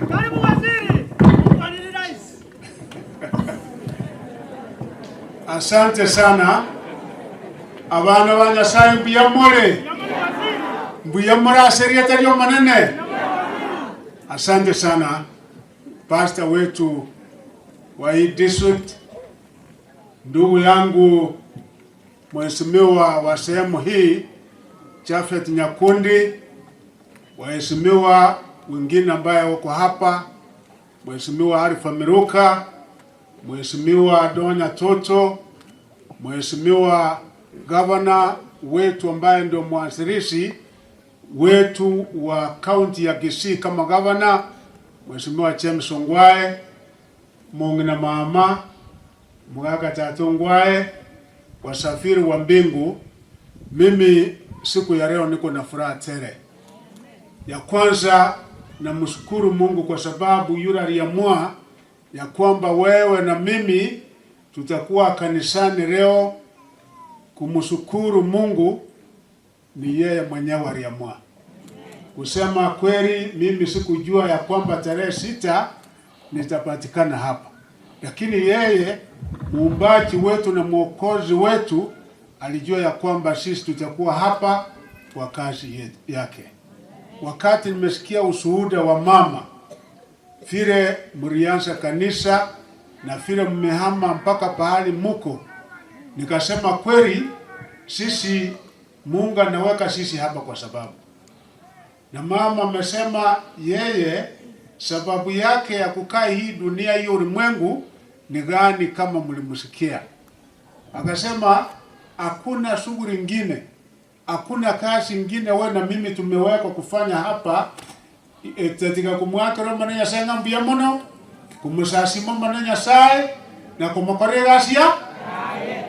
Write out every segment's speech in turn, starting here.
Karibu waziri. Mwalimu Rais. Asante sana. Abana ba Nyasaye mbiyamore. Mbiyamore aserieta lyo manene. Asante sana pastor wetu wa hii district, ndugu yangu mheshimiwa wa sehemu hii Japhet Nyakundi, waheshimiwa wengine ambaye wako hapa, Mheshimiwa Arifa Miruka, Mheshimiwa Donya Toto, Mheshimiwa Governor wetu ambaye ndio mwanzilishi wetu wa kaunti ya Kisii kama governor, Mheshimiwa James Ongwae, Mongina mama Mwaga Tatu Ngwae, wasafiri wa mbingu. Mimi siku ya leo niko na furaha tele. Ya kwanza namshukuru Mungu kwa sababu yule aliamua ya kwamba wewe na mimi tutakuwa kanisani leo kumshukuru Mungu. Ni yeye mwenyewe aliamua. Kusema kweli, mimi sikujua ya kwamba tarehe 6 nitapatikana hapa, lakini yeye muumbaji wetu na mwokozi wetu alijua ya kwamba sisi tutakuwa hapa kwa kazi yake. Wakati nimesikia ushuhuda wa mama vile mlianza kanisa na vile mmehama mpaka pahali muko, nikasema kweli sisi Mungu anaweka sisi hapa kwa sababu. Na mama amesema yeye sababu yake ya kukaa hii dunia hii ulimwengu ni gani kama mlimsikia. Akasema hakuna shughuli nyingine, hakuna kazi nyingine wewe na mimi tumewekwa kufanya hapa katika kumwaka Roho manenya senga mbia mono kumusasimo manenya sai na kumokorera asia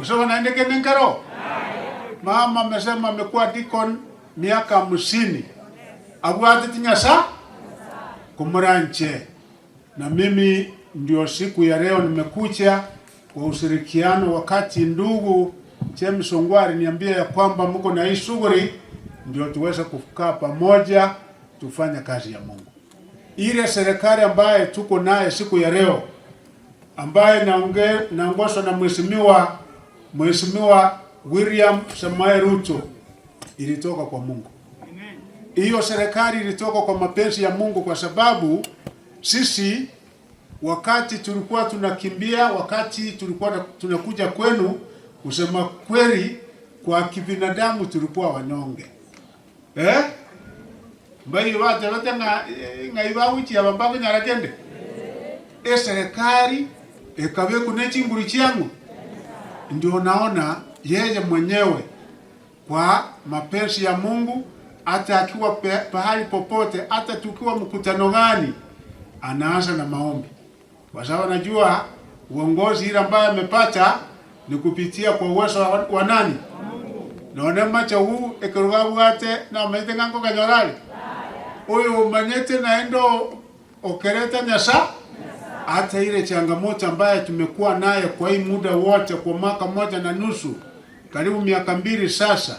usawa naendeke ninkaro. Mama amesema amekuwa deacon miaka 50. Abwate tinyasa kumuranche. Na mimi ndio siku ya leo nimekuja kwa ushirikiano, wakati ndugu James Ongwae niambia ya kwamba mko na hii shughuli, ndio tuweze kukaa pamoja tufanye kazi ya Mungu. Ile serikali ambaye tuko naye siku ya leo ambaye naongozwa na Mheshimiwa William Samoei Ruto ilitoka kwa Mungu. Hiyo serikali ilitoka kwa mapenzi ya Mungu, kwa sababu sisi wakati tulikuwa tunakimbia, wakati tulikuwa tunakuja kwenu, kusema kweli kwa kibinadamu tulikuwa wanyonge. Mbai wate ngaiba uchi abambago nyarakende. Serikali ekabe kunechi nguri chiangu. Ndio naona yeye mwenyewe kwa mapenzi ya Mungu, hata akiwa pahali popote, hata tukiwa mkutano gani, anaanza na maombi. Kwa sababu najua uongozi ile ambaye amepata ni kupitia kwa uwezo wa nani? Naona macha huu ekeruga bwate na maite ngango kanyorali. Oyo manyete naendo okereta nyasa. Hata ile changamoto ambaye tumekuwa naye kwa hii muda wote, kwa mwaka 1.5 karibu miaka 2 sasa,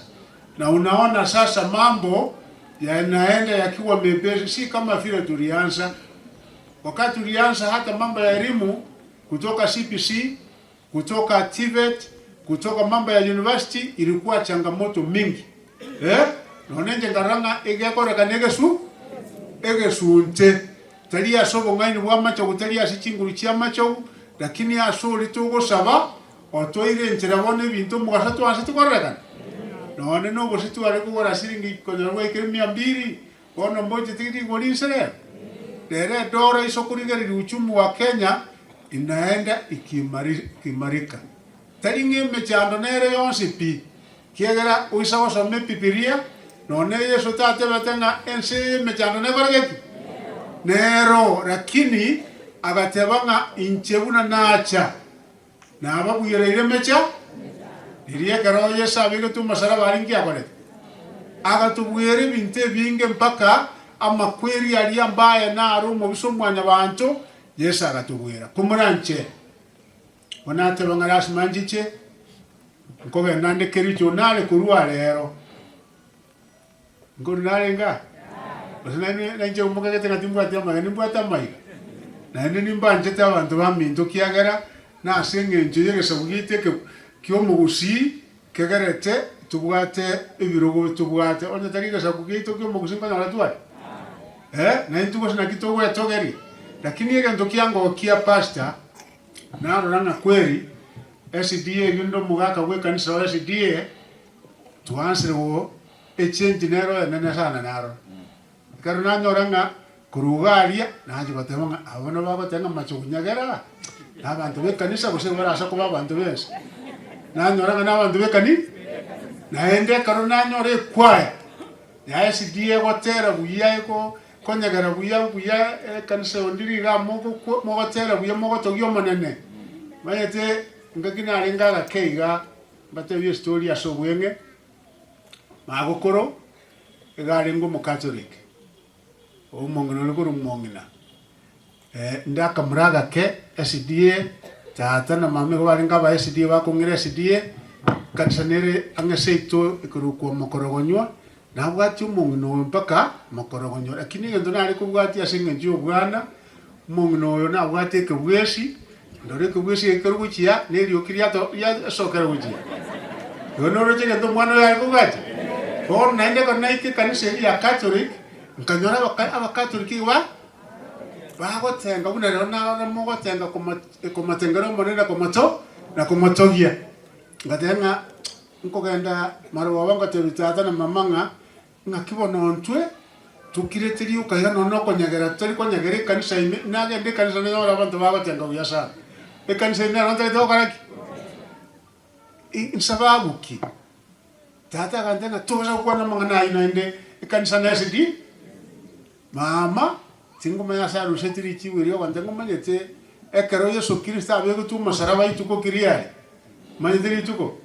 na unaona sasa mambo yanaenda yakiwa mepesi, si kama vile tulianza. Wakati tulianza hata mambo ya elimu kutoka CPC, kutoka TVET, kutoka mambo ya university ilikuwa changamoto mingi. Nonenje ngaranga egekora egesunte talia sobo ngaini wamacho kutalia sichinguru chiamacho, lakini asoli tugo saba otoire ntirabone bintu mugasatu asatu koreka. None no bositu ari kugora siringi konyorwa ikemi 200 ono mboje tikiti golisere. Dere dora isokurigeri uchumi wa Kenya inaenda ikimarika. Talinge mechando nere yonsi pi kiegera uisawa some pipiria none yeso tate batenga ense mechando ne barageki nero, lakini agatebanga inchebuna nacha na ababuyere ile mecha iriye karo yesa bigo tu masara baringi akore agatubuyere binte binge mpaka amakweri ali ambaye na arumo bisomwanya bantu yesa agatubuyera kumuranche onate bangaras manjiche nkobe nande kericho nale kurwa lero ngori nale nga na nje umuka gete ngatimbu atama nimbu atamaiga na ene nimba njeta abantu baminto kiagera na asenge nje yegesa bugite kyo mugusi kegerete tubwate ebirogo tubwate onye tarigesa kugito kyo mugusi ngana ratwa na intuko sina kitogo yatogeri lakini yega ndokiango kia pasta na ranga kweri SDA yundo mugaka we kanisa wa SDA tuansire wo echange nero nene sana naro karuna nyoranga kurugaria naje batemanga abona bagotenga machunyagera abantu be kanisa gusebora asa kuba abantu bese nanyoranga n'abantu be kani naende karuna nyore kwaya ya SDA gotera buyayiko konyagera buya kanisa ondiriga mogo tera buya mogo togyo manene mayete ngakina arenga keiga bate yo story aso bwenge magokoro egarengo mu Catholic o mongino lekoro mongina ndaka muraga ke SDA tata na mame ko barenga ba SDA ba kongere SDA kanisa nere angeseito ikuru ko mokorogonyo na bwati umungino mpaka mokorogonyo lakini ngendo nari kubwati asinge njo bwana umungino yo na bwati ke bwesi ndore ke bwesi ikeruguchia neri okiria to ya sokera guchia yono roje ngendo mwana ya kubwati ko naende ko naike kanisa ya Catholic nkanyora aba Catholic ba gotenga bunero na mo gotenga kuma tengero monena komato na komatogia ngatenga nkogenda marwa wanga tebitata na mamanga ngakibono ntwe tukireteri ukaya no konyagera tari konyagera kanisa ime nagende kanisa no abantu bagotenga uyasa kanisa ine ronte do karaki insababu ki tata kandenga toza kwana mangana ine kanisa na SD mama tingoma ya saru setiri chiwiri wandenga manyete ekero Yesu Kristo abego tu masaraba ituko kiriari manyete ituko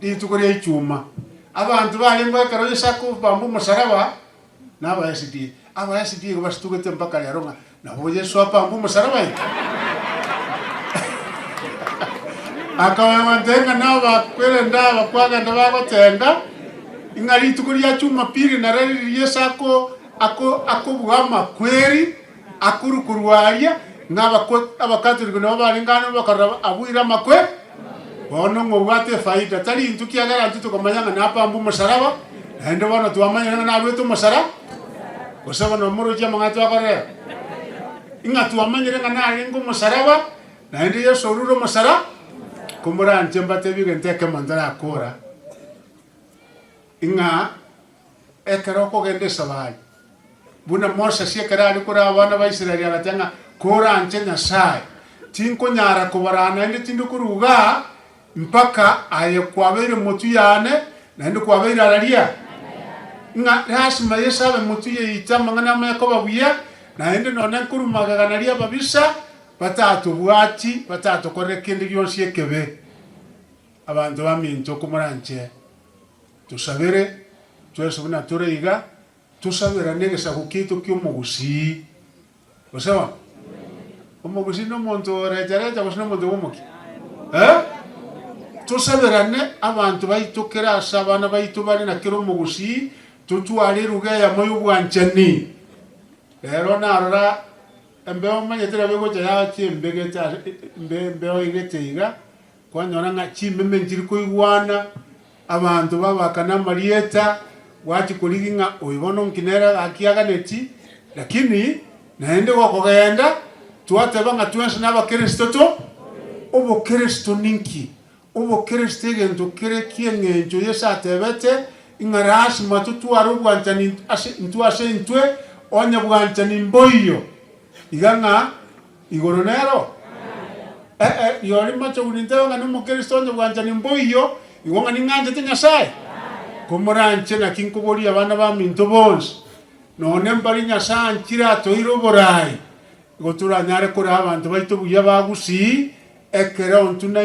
ituko ria ichuma abantu balimba ekero Yesu ko bambu masaraba naba SD aba SD bastugete mpaka yaronga nabo Yesu apambu masaraba akawa mantenga naba kwenda bakwaga ndabago tenga ingali ituko ria chuma piri na reri Yesu ako bugama kweri akurukurwaria abakatolika nabo balingana bakaraba abuira makwe bono ngobwate faida tari ntukiagara tukamanyanga napambu musaraba ende bono tuamanyanga nabwetu musara osaba no muruja mangatu akore inga tuamanyire ngana alingo musaraba na ende Yesu ruro musara kumura ntembate bigenteke mandara akora inga ekeroko gende sabai buna Moses siekera alikura abana ba Israeli agatanga kora anchenya sai tinko nyara kubarana ende tindukuruga mpaka aye kwabere mutu yane na ende kwabere araria nga rasima yesabe mutu ye itama ngana meko babuya na ende none nkurumaga ganaria babisa batatu bwati batatu korekende byonsi ekebe abantu baminto kumuranche tusabere twesubuna tureiga tusabira negesa kukito kyomugusi osawa omugusi no muntu rejareta kusino muntu umuki tusabirane abantu baitokera asabana baitubari na kiro mugusi tutwari ruge ya moyo bwanchani rero narora embeo manyetera bego ya chimbegeta mbeo igeteiga kwanyora nga chimbeme njiri koigwana abantu babakana marieta wati kuliginga oibono nkinera akiaga neti lakini naende wakogenda tuatebanga tuense n'abakristo to obo kristo ninki obo kristo gento kire kiengenjo yesatebete ingarashi matutu arubwantani ase ntwe onya bwantani mboyo iganga igoronero yori macho unintewa ngani mukristo onya bwantani mboyo igonga ninganje tinyasai komoranche na kinkubori abana ba minto bons none mbari nyasa nkira toiro borai gotura nyare kora abantu baito buya bagusi ekera ontuna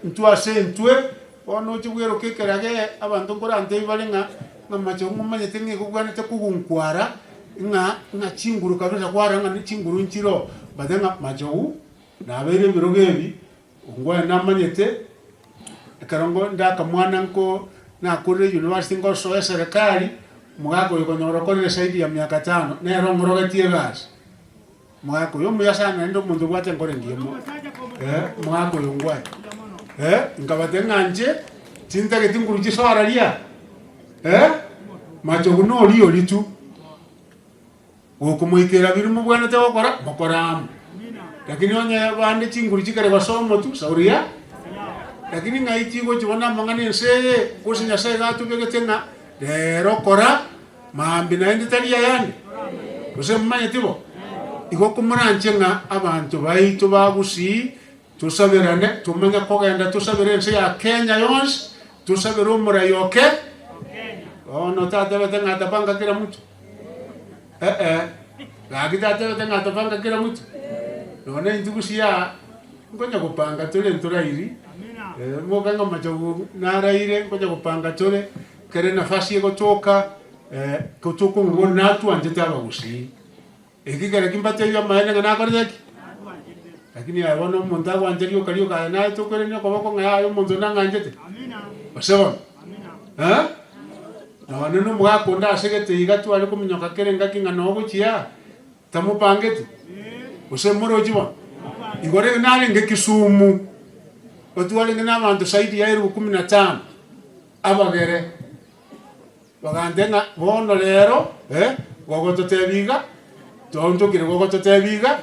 ntwase ntwe ono chibwero kekerage abantu nkora ante balenga ngamacho ngumanye tenge kugwana te kugunkwara nga chinguru kabisa kwara nga chinguru nchiro badenga macho na bere birogebi ngwa namanyete ekarongo ndaka mwana nko na kure university ngo so serikali Mwako yuko nyorokorere zaidi ya miaka 5 nero ngorogetie gas. Mwako yo muya sana ndo mundu gwate ngore ngimo. Mwako yungwa. Ngabate nganje tinta getinguru giswararia. Macho guno oli oli tu. Okumuikira birimo bwana te okora bakora. Lakini onye bande chinguru chikare basomo tu sauria. Lakini ngai chigo chibona mangani nseye kusinya seye gatu begetenga rero kora mambi naende tali yandi. Ose mmanye tibo. Iko kumurancenga abantu baitu bagusi tusaberane tumenya kogenda tusabere nse ya Kenya yonse tusabere umura yoke. Ono tata betenga tapanga kila mtu. Lagi tata betenga tapanga kila mtu. None ntugusia ngonya kupanga tole nturairi. Muganga majogo naraire ngonya kupanga tole kere nafasi yego toka kutuko ngona tu anjeta bagusi. Ekigere kimbate ya maana ngana koreki. Lakini abona umuntu agwanjeriyo kariyo kana to kore ne koboko ngayo umuntu nanganjete. Amina. Basaba. Amina. None no mugakunda asegete igatu ali kumunyoka kere ngaki ngano ogukia tamupangete. Ose morojiwa. Igore nali ngekisumu. Otuwali ngina abantu saidi ya 15 abagere. Bagandenga bono lero gogoto tebiga tonto kire gogoto tebiga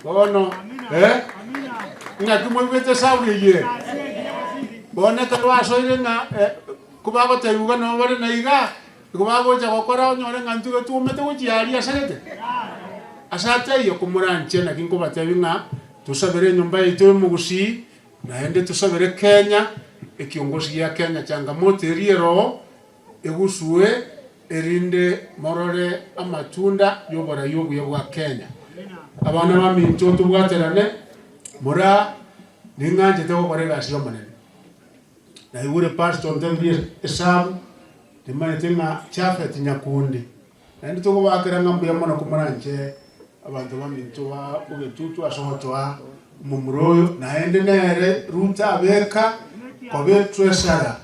bono ngaki mwete sauri ye bono kalwaso irenga kubago tebiga no bare naiga kubago cha gokora onyore ngantu tumete guchiaria sagete asate yo kumuranche na kinko batebinga tusabere nyumba yitu mugusi naende tusabere Kenya ekiongozi ya Kenya changamoto riero egusue erinde morore amatunda yobora yobu yobwa Kenya. Abana baminto tubwaterane mura ninganje tego korega siyo manene. Na iure pastor ndembi esabu dimane tenga chafet nyakundi. Na ndi togo bakera ngambu yamona kumaranje abantu baminto ba ugetutu asotwa mumuroyo naende nere ruta beka kobe tresara.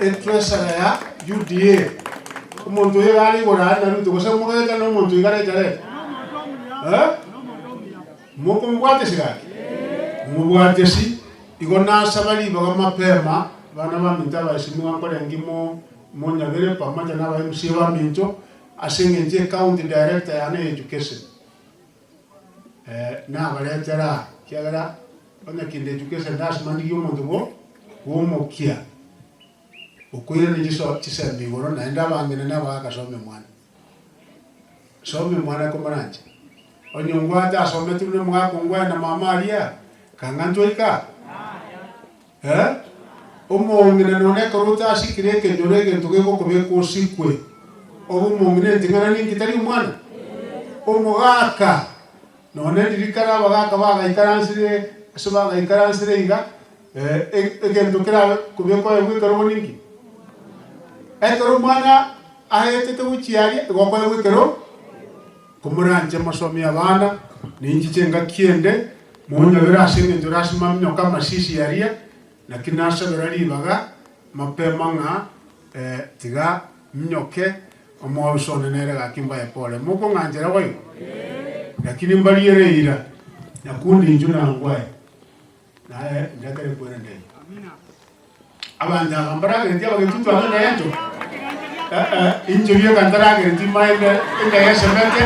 Etresara ya UDA umuntu yari gorana ruto gose mugeta no muntu igare jare muko mugwate sigaki mugwate si igona sabali baga mapema bana baminta bashimwa nkore ngimo monyagere pamaja na MC ba minto asengenje county director ya education na baletera kiagara ona kinde education das mandi yo muntu go womokia ukwire ni jiso chisembi goro na enda bangene na baka some mwana komaranje onyongwa ta some tune mwa kongwa na mama alia kangantoika omongene none korota sikire ke jorege tugego kubeko sikwe omongene tingana ni kitari mwana omogaka none dirikara baga ikaransire sobaga ikaransire iga egento kira kubeko egwikaro moningi ekero mwana ahete uchiari goko egwikaro kumuranje masomi abana ninji chenga kiende munya birashinge ndurashima mnyoka mashishi yaria na kinasha birali baga mapema nga tiga mnyoke omwosone nere gakimba ya pole muko nganjera wayo lakini mbali yereira nakundi njuna ngwaye nae ndakare kwenda amina abanda bambara ndio bagetutu abana yetu injuria kantara ke ntima ende yesemete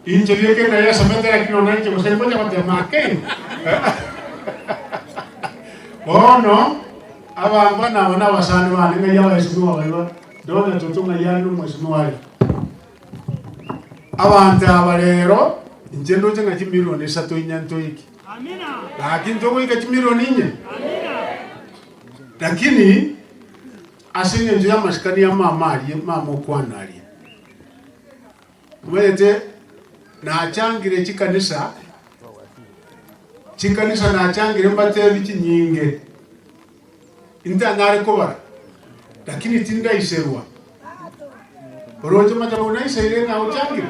injuria ke na yesemete lakini onanje kusema kwa temake bono abamba na wana basani bane nga yawa esimu baiba dona tutunga yanu mwesimu wali abanta abalero njendo jenga chimiloni 3 inyanto iki amina lakini togo ika chimiloni nye amina lakini asinye njuya maskani ya mama okwana ali mwete na achangire chikanisa na achangire mbate bichi nyinge inta nare kobara lakini tinda iserwa oroje matabona isere na uchangire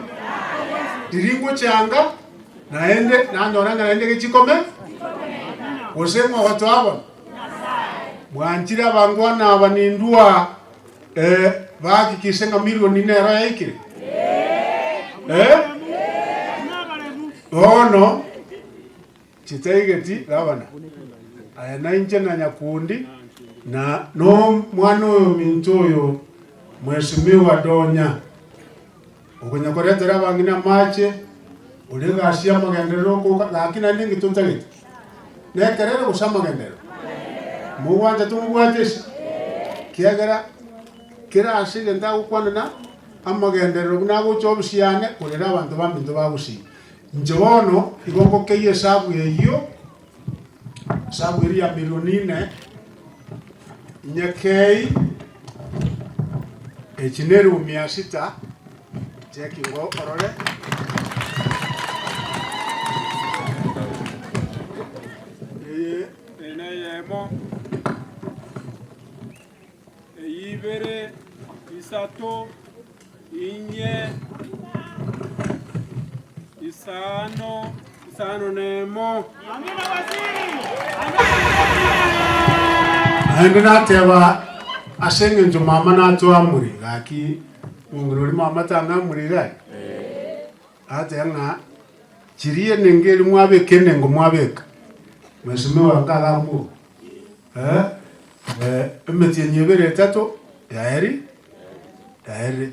diringo changa naende na ndoranga naende kichikome osema watu hapa mwanchira bangwana abanindua bakikise nga milioni nero yaikire ono chitaigeti gavana aya nainche na nyakundi na no mwana oyo mintu oyo mheshimiwa Donya okunyakoretera bangina mache uligasia magenderero ko lakini ndingi tuntagete nekerere kusama magenderero muwanja tumugwatese kiagara kira asige ndagukwana na amagenderero nago chobushiane kurera abantu baminto bagusi njono igongo keye sabu yeyo sabu iri ya milioni 4 nyakei echineru 600 cheki ngo orore eneyemo eyibere isato inye isano nemo andi nateba asenge njo mama natu amuri gaki ngururi mama tanga muri gai ate nga chiriye nengeri mwabeke nengo mwabeka mheshimiwa ngalamu emetie nyebere tato yaeri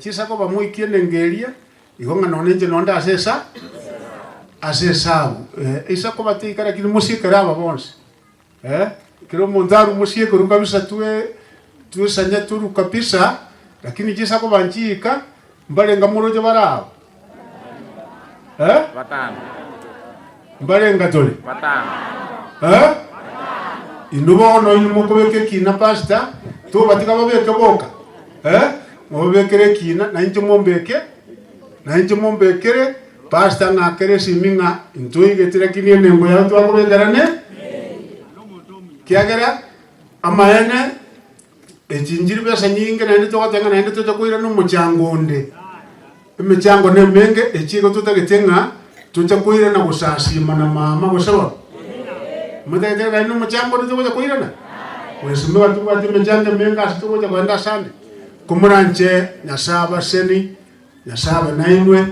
chisa ko bamuikie nengeria igonga nonenje nonda asesa isa ko batikara kiri musikara aba bonse kiro mondaru musieko rukabisa tuwe sanya turu kapisa lakini chisa ko banchika mbalenga muroje barao batano mbalenga tole batano inubono inumukobeke kina pasta to batika babeke boka mobekere kina na inje mombekere pasta ngakere siminga intuigetira kinie nengo ya tu akobenderane kiagera amaene echinjiri besa nyinge na ndito kwatenga na ndito takuira no muchangonde emichango ne menge echigo tutagetenga tutakuira na gusasima na mama gusaba mutetera no muchango ndito kuira na wesimba tu kwati mejande menga asituko ja kwenda sande kumuranche nyasaba seni nyasaba nainwe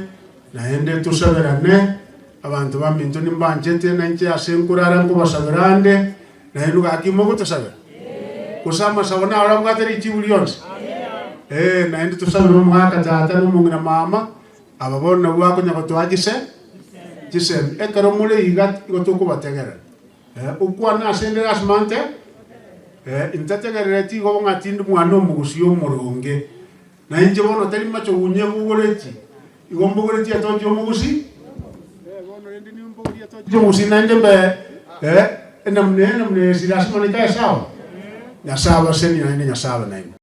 naende tusaberane abantu baminto nimbanjete nanche asenkurara ngo basaberande nainuka akimo kutusabera kusama sabona ora mgateri chibulionse naende tusabera mwaka tata n'umungina mama ababona bwako nyako twagise kisem ekaro mule igat gotuko bategera ukwana asendera asmante intategerera ti go ngatindu mwana omugusi omurunge na inje bono tari macho unye bugoreti igombo goreti atonje omugusi bono endi ni mbogori atonje omugusi nande be enamne silasmane ka sawa nyasaba seni na nyasaba na